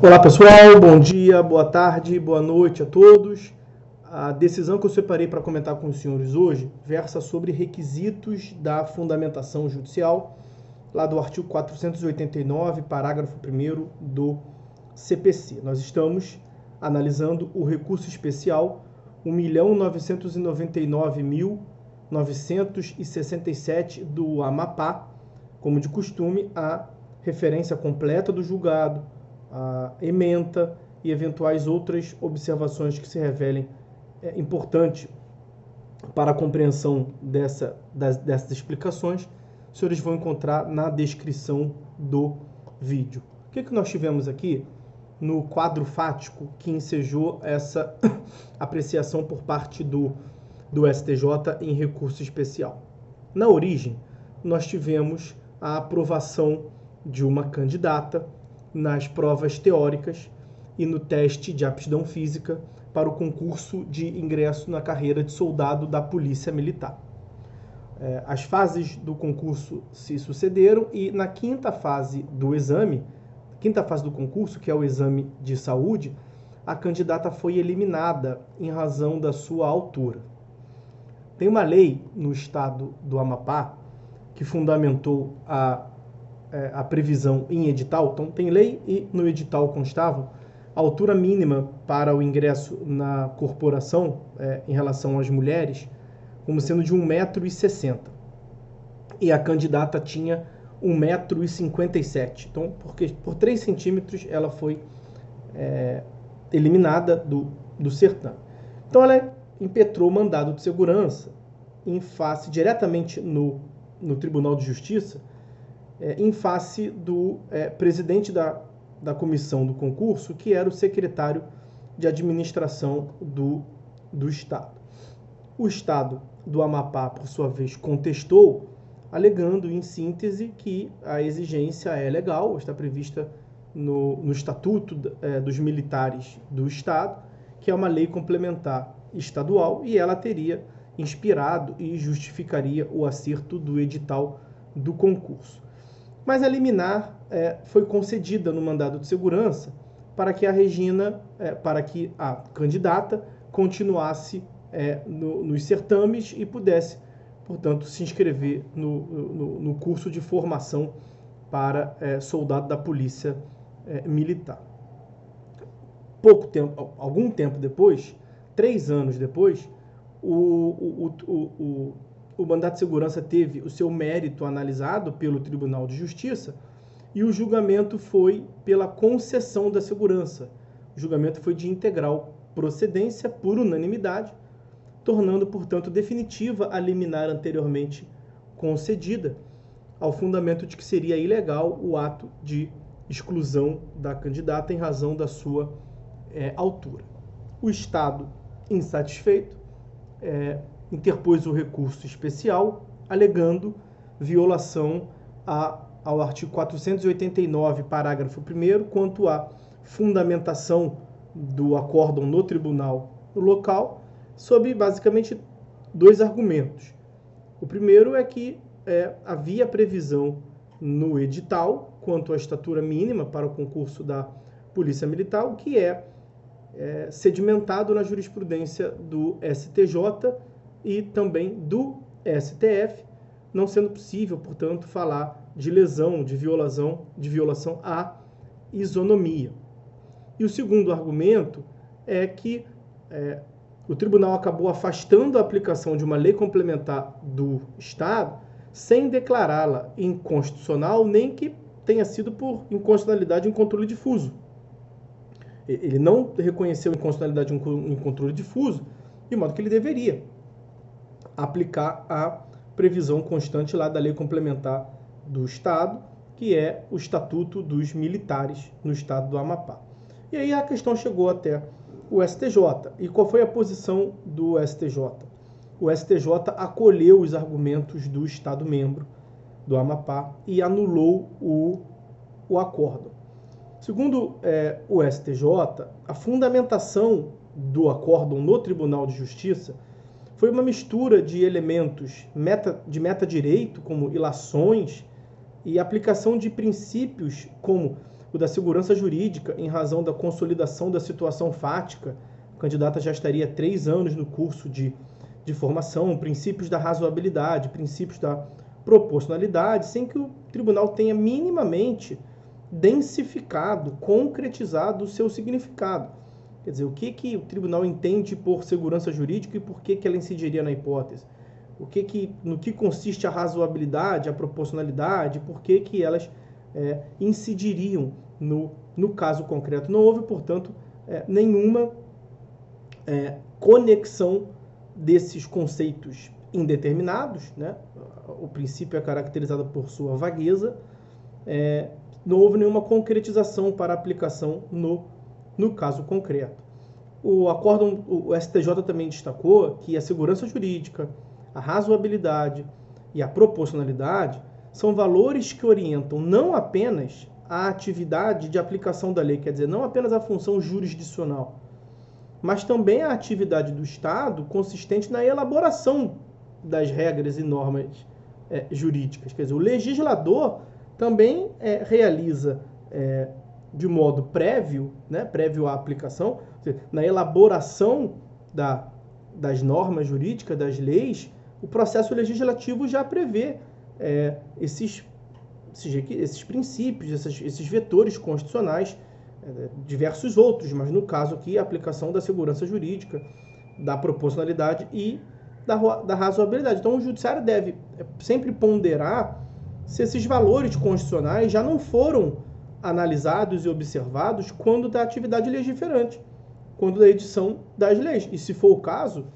Olá pessoal, bom dia, boa tarde, boa noite a todos. A decisão que eu separei para comentar com os senhores hoje versa sobre requisitos da fundamentação judicial, lá do artigo 489, parágrafo 1º do CPC. Nós estamos analisando o recurso especial 1.999.967 do Amapá, como de costume, a referência completa do julgado, a ementa e eventuais outras observações que se revelem importante para a compreensão dessas explicações, os senhores vão encontrar na descrição do vídeo. O que nós tivemos aqui no quadro fático que ensejou essa apreciação por parte do STJ em recurso especial? Na origem, nós tivemos a aprovação de uma candidata nas provas teóricas e no teste de aptidão física para o concurso de ingresso na carreira de soldado da Polícia Militar. As fases do concurso se sucederam e na quinta fase do concurso, que é o exame de saúde, a candidata foi eliminada em razão da sua altura. Tem uma lei no estado do Amapá que fundamentou a previsão em edital. Então tem lei e no edital constava a altura mínima para o ingresso na corporação em relação às mulheres como sendo de 1,60 m. E a candidata tinha 1,57 m. Então, por 3 centímetros ela foi eliminada do certame. Então ela impetrou mandado de segurança diretamente no Tribunal de Justiça, em face do presidente da comissão do concurso, que era o secretário de administração do Estado. O Estado do Amapá, por sua vez, contestou, alegando, em síntese, que a exigência é legal, está prevista no Estatuto dos Militares do Estado, que é uma lei complementar estadual, e ela teria inspirado e justificaria o acerto do edital do concurso. Mas a liminar foi concedida no mandado de segurança para que a candidata continuasse nos certames e pudesse, portanto, se inscrever no curso de formação para soldado da Polícia Militar. Algum tempo depois, 3 anos depois, o mandato de segurança teve o seu mérito analisado pelo Tribunal de Justiça e o julgamento foi pela concessão da segurança. O julgamento foi de integral procedência, por unanimidade, tornando, portanto, definitiva a liminar anteriormente concedida, ao fundamento de que seria ilegal o ato de exclusão da candidata em razão da sua altura. O Estado, insatisfeito, interpôs o recurso especial, alegando violação ao artigo 489, parágrafo 1º, quanto à fundamentação do acórdão no tribunal local, sob basicamente 2 argumentos. O primeiro é que havia previsão no edital quanto à estatura mínima para o concurso da Polícia Militar, o que é sedimentado na jurisprudência do STJ e também do STF, não sendo possível, portanto, falar de lesão, de violação à isonomia. E o segundo argumento é que o tribunal acabou afastando a aplicação de uma lei complementar do Estado sem declará-la inconstitucional, nem que tenha sido por inconstitucionalidade em controle difuso. Ele não reconheceu inconstitucionalidade em controle difuso, de modo que ele deveria aplicar a previsão constante lá da lei complementar do Estado, que é o Estatuto dos Militares no Estado do Amapá. E aí a questão chegou até o STJ. E qual foi a posição do STJ? O STJ acolheu os argumentos do Estado-membro do Amapá e anulou o acórdão. Segundo o STJ, a fundamentação do acórdão no Tribunal de Justiça foi uma mistura de elementos de metadireito, como ilações, e aplicação de princípios como O da segurança jurídica, em razão da consolidação da situação fática, o candidato já estaria 3 anos no curso de formação, princípios da razoabilidade, princípios da proporcionalidade, sem que o tribunal tenha minimamente densificado, concretizado o seu significado. Quer dizer, o que o tribunal entende por segurança jurídica e por que ela incidiria na hipótese? No que consiste a razoabilidade, a proporcionalidade, por que elas incidiriam no caso concreto. Não houve, portanto, nenhuma conexão desses conceitos indeterminados, né? O princípio é caracterizado por sua vagueza, não houve nenhuma concretização para aplicação no caso concreto. O STJ também destacou que a segurança jurídica, a razoabilidade e a proporcionalidade são valores que orientam não apenas a atividade de aplicação da lei, quer dizer, não apenas a função jurisdicional, mas também a atividade do Estado consistente na elaboração das regras e normas jurídicas. Quer dizer, o legislador também realiza de modo prévio, né, prévio à aplicação, na elaboração das normas jurídicas, das leis, o processo legislativo já prevê esses princípios, esses vetores constitucionais, diversos outros, mas no caso aqui a aplicação da segurança jurídica, da proporcionalidade e da razoabilidade. Então o judiciário deve sempre ponderar se esses valores constitucionais já não foram analisados e observados quando da atividade legiferante, quando da edição das leis. E se for o caso,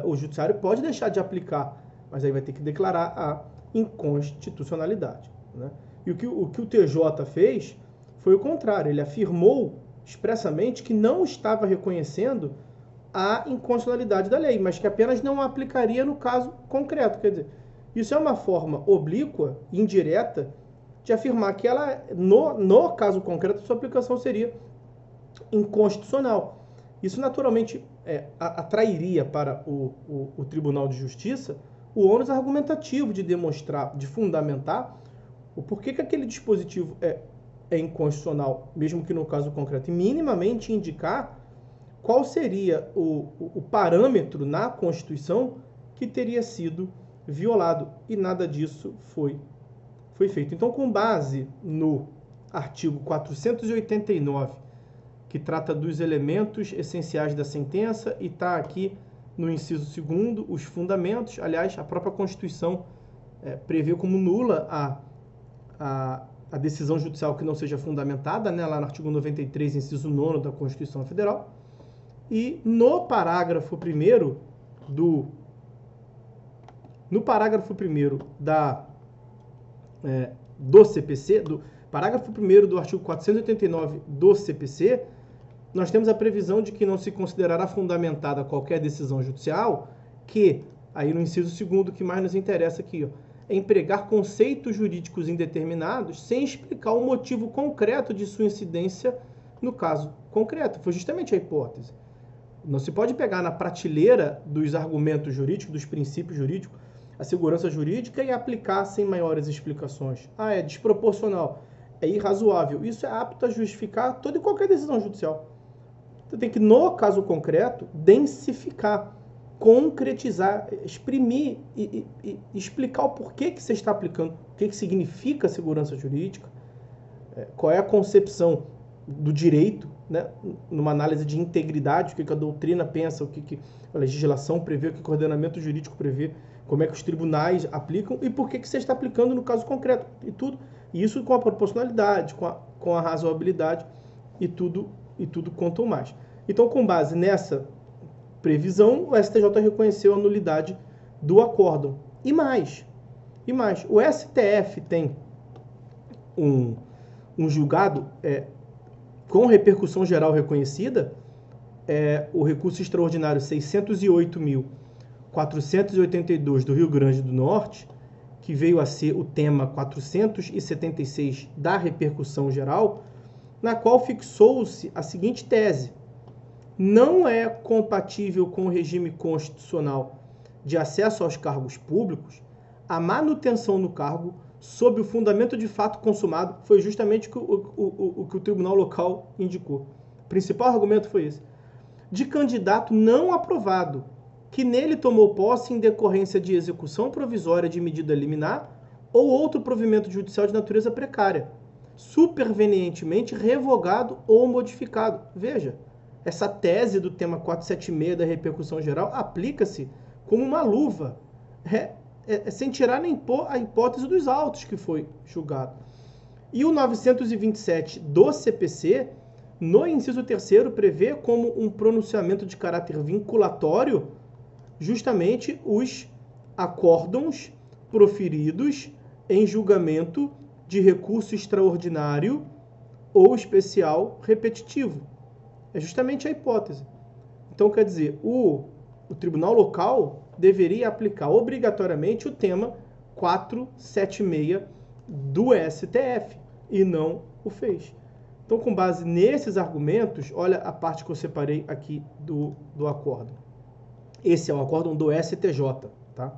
o judiciário pode deixar de aplicar, mas aí vai ter que declarar a inconstitucionalidade, né? E o que o TJ fez foi o contrário. Ele afirmou expressamente que não estava reconhecendo a inconstitucionalidade da lei, mas que apenas não a aplicaria no caso concreto. Quer dizer, isso é uma forma oblíqua, indireta, de afirmar que ela, no caso concreto, sua aplicação seria inconstitucional. Isso naturalmente atrairia para o Tribunal de Justiça o ônus argumentativo de demonstrar, de fundamentar o porquê que aquele dispositivo é inconstitucional, mesmo que no caso concreto, e minimamente indicar qual seria o parâmetro na Constituição que teria sido violado. E nada disso foi feito. Então, com base no artigo 489, que trata dos elementos essenciais da sentença, e está aqui no inciso 2º, os fundamentos. Aliás, a própria Constituição prevê como nula a decisão judicial que não seja fundamentada, né, lá no artigo 93, inciso 9 da Constituição Federal. E no parágrafo 1º do CPC, do parágrafo 1º do artigo 489 do CPC, nós temos a previsão de que não se considerará fundamentada qualquer decisão judicial que, aí no inciso 2º, que mais nos interessa aqui, é empregar conceitos jurídicos indeterminados sem explicar o motivo concreto de sua incidência no caso concreto. Foi justamente a hipótese. Não se pode pegar na prateleira dos argumentos jurídicos, dos princípios jurídicos, a segurança jurídica e aplicar sem maiores explicações. É desproporcional, é irrazoável. Isso é apto a justificar toda e qualquer decisão judicial. Você tem que, no caso concreto, densificar, concretizar, exprimir e explicar o porquê que você está aplicando, o que significa a segurança jurídica, qual é a concepção do direito, né, numa análise de integridade, o que a doutrina pensa, o que a legislação prevê, o que o ordenamento jurídico prevê, como é que os tribunais aplicam e por que você está aplicando no caso concreto, e tudo. E isso com a proporcionalidade, com a razoabilidade e tudo quanto mais. Então, com base nessa previsão, o STJ reconheceu a nulidade do acórdão. E mais, o STF tem um julgado com repercussão geral reconhecida, o recurso extraordinário 608.482 do Rio Grande do Norte, que veio a ser o tema 476 da repercussão geral, na qual fixou-se a seguinte tese: não é compatível com o regime constitucional de acesso aos cargos públicos a manutenção no cargo sob o fundamento de fato consumado, foi justamente o que o tribunal local indicou. O principal argumento foi esse. De candidato não aprovado, que nele tomou posse em decorrência de execução provisória de medida liminar ou outro provimento judicial de natureza precária, supervenientemente revogado ou modificado. Veja, essa tese do tema 476 da repercussão geral aplica-se como uma luva, sem tirar nem pôr a hipótese dos autos que foi julgado. E o 927 do CPC, no inciso 3º, prevê como um pronunciamento de caráter vinculatório justamente os acórdãos proferidos em julgamento de recurso extraordinário ou especial repetitivo. É justamente a hipótese. Então, quer dizer, o tribunal local deveria aplicar obrigatoriamente o tema 476 do STF e não o fez. Então, com base nesses argumentos, olha a parte que eu separei aqui do acórdão. Esse é o acórdão do STJ, tá?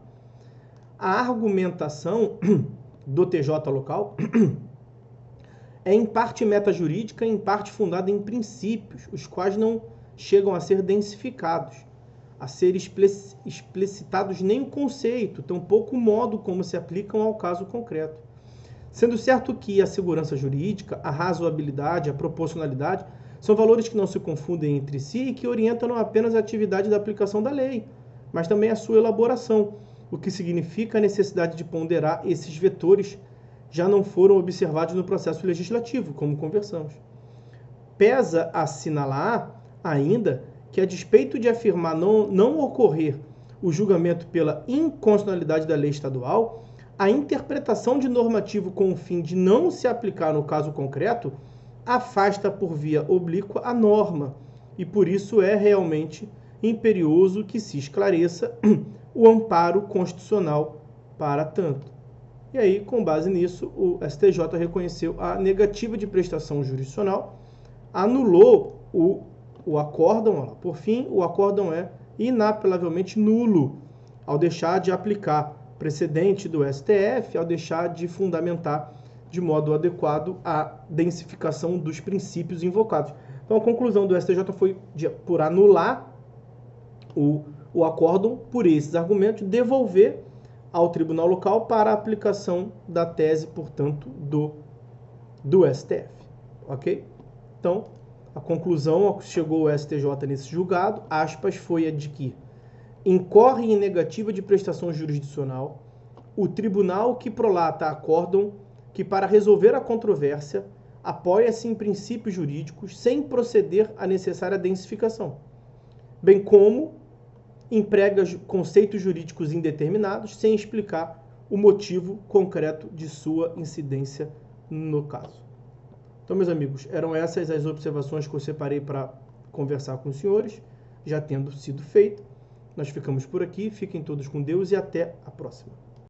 A argumentação do TJ local é em parte metajurídica e em parte fundada em princípios, os quais não chegam a ser densificados, a ser explicitados nem o conceito, tampouco o modo como se aplicam ao caso concreto. Sendo certo que a segurança jurídica, a razoabilidade, a proporcionalidade são valores que não se confundem entre si e que orientam não apenas a atividade da aplicação da lei, mas também a sua elaboração, o que significa a necessidade de ponderar esses vetores já não foram observados no processo legislativo, como conversamos. Pesa assinalar ainda que, a despeito de afirmar não ocorrer o julgamento pela inconstitucionalidade da lei estadual, a interpretação de normativo com o fim de não se aplicar no caso concreto afasta por via oblíqua a norma, e por isso é realmente imperioso que se esclareça o amparo constitucional para tanto. E aí, com base nisso, o STJ reconheceu a negativa de prestação jurisdicional, anulou o acórdão. Por fim, o acórdão é inapelavelmente nulo ao deixar de aplicar precedente do STF, ao deixar de fundamentar de modo adequado a densificação dos princípios invocados. Então, a conclusão do STJ foi por anular o acórdão por esses argumentos, devolver ao tribunal local para a aplicação da tese, portanto, do STF. Ok? Então, a conclusão a que chegou o STJ nesse julgado, aspas, foi a de que incorre em negativa de prestação jurisdicional o tribunal que prolata acórdão que, para resolver a controvérsia, apoia-se em princípios jurídicos sem proceder à necessária densificação, bem como emprega conceitos jurídicos indeterminados sem explicar o motivo concreto de sua incidência no caso. Então, meus amigos, eram essas as observações que eu separei para conversar com os senhores, já tendo sido feito. Nós ficamos por aqui, fiquem todos com Deus e até a próxima.